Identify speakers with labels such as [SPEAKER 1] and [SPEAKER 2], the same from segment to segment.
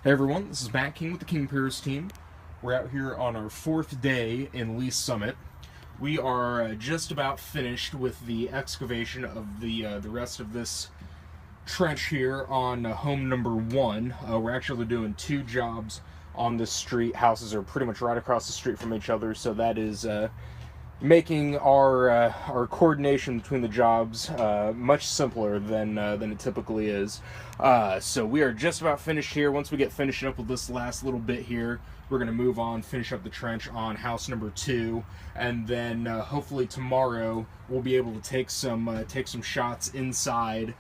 [SPEAKER 1] Hey everyone, this is Matt King with the Piers team. We're out here on our 4th day in Lee's Summit. We are just about finished with the excavation of the rest of this trench here on home number 1. We're actually doing 2 jobs on this street. Houses are pretty much right across the street from each other, so that is making our coordination between the jobs much simpler than it typically is. So we are just about finished here. Once we get finished up with this last little bit here, we're going to move on, finish up the trench on house number 2, and then hopefully tomorrow we'll be able to take some shots inside,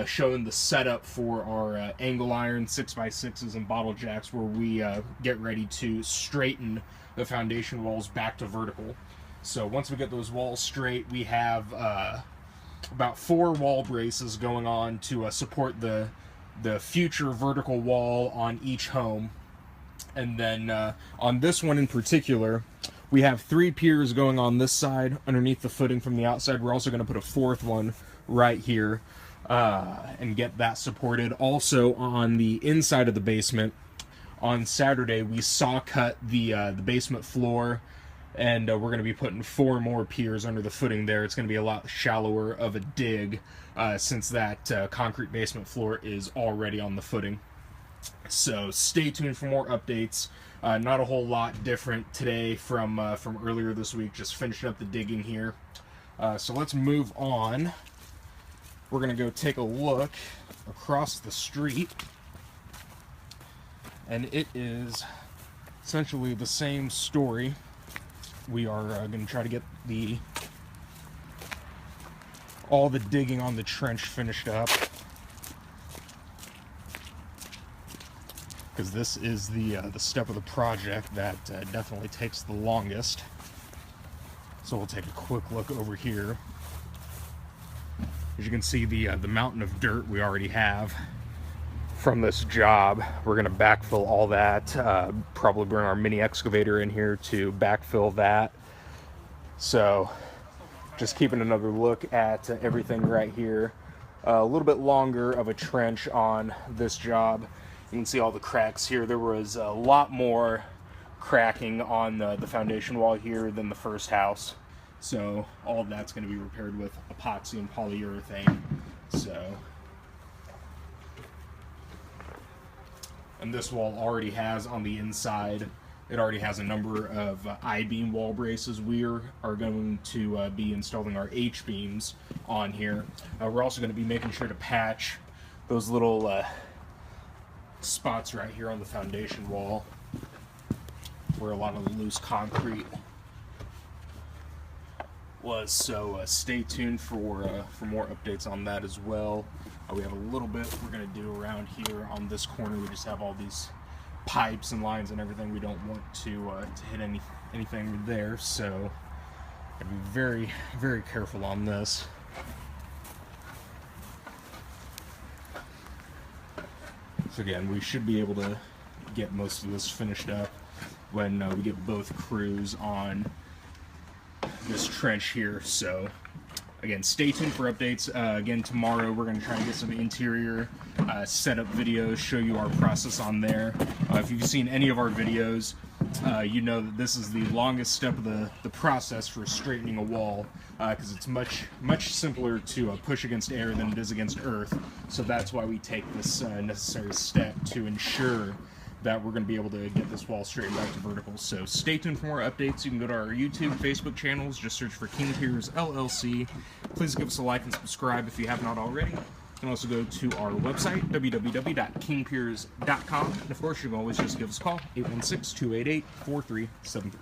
[SPEAKER 1] showing the setup for our angle iron 6x6s and bottle jacks, where we get ready to straighten the foundation walls back to vertical. So once we get those walls straight, we have about 4 wall braces going on to support the future vertical wall on each home. And then on this one in particular, we have 3 piers going on this side underneath the footing from the outside. We're also going to put a 4th one right here and get that supported. Also on the inside of the basement, on Saturday we saw cut the basement floor, and we're going to be putting 4 more piers under the footing there. It's going to be a lot shallower of a dig since that concrete basement floor is already on the footing. So stay tuned for more updates. Not a whole lot different today from earlier this week, just finishing up the digging here. So let's move on. We're going to go take a look across the street, and it is essentially the same story. We are going to try to get all the digging on the trench finished up, because this is the step of the project that definitely takes the longest. So we'll take a quick look over here. As you can see, the mountain of dirt we already have from this job. We're going to backfill all that, probably bring our mini excavator in here to backfill that. So just keeping another look at everything right here. A little bit longer of a trench on this job. You can see all the cracks here. There was a lot more cracking on the foundation wall here than the first house. So all of that's going to be repaired with epoxy and polyurethane. And this wall already has on the inside, it already has a number of I-beam wall braces. We are going to be installing our H-beams on here. We're also going to be making sure to patch those little spots right here on the foundation wall where a lot of the loose concrete was. So stay tuned for more updates on that as well. We have a little bit we're going to do around here on this corner. We just have all these pipes and lines and everything. We don't want to hit anything there, so gotta be very, very careful on this. So again, we should be able to get most of this finished up when we get both crews on this trench here. So again, stay tuned for updates. Again, tomorrow we're going to try and get some interior setup videos, show you our process on there. If you've seen any of our videos, you know that this is the longest step of the process for straightening a wall, because it's much simpler to push against air than it is against earth. So that's why we take this necessary step to ensure that we're going to be able to get this wall straightened back to vertical. So stay tuned for more updates. You can go to our YouTube, Facebook channels, just search for King Piers LLC. Please give us a like and subscribe if you have not already. You can also go to our website, www.kingpiers.com. And of course, you can always just give us a call, 816-288-4373.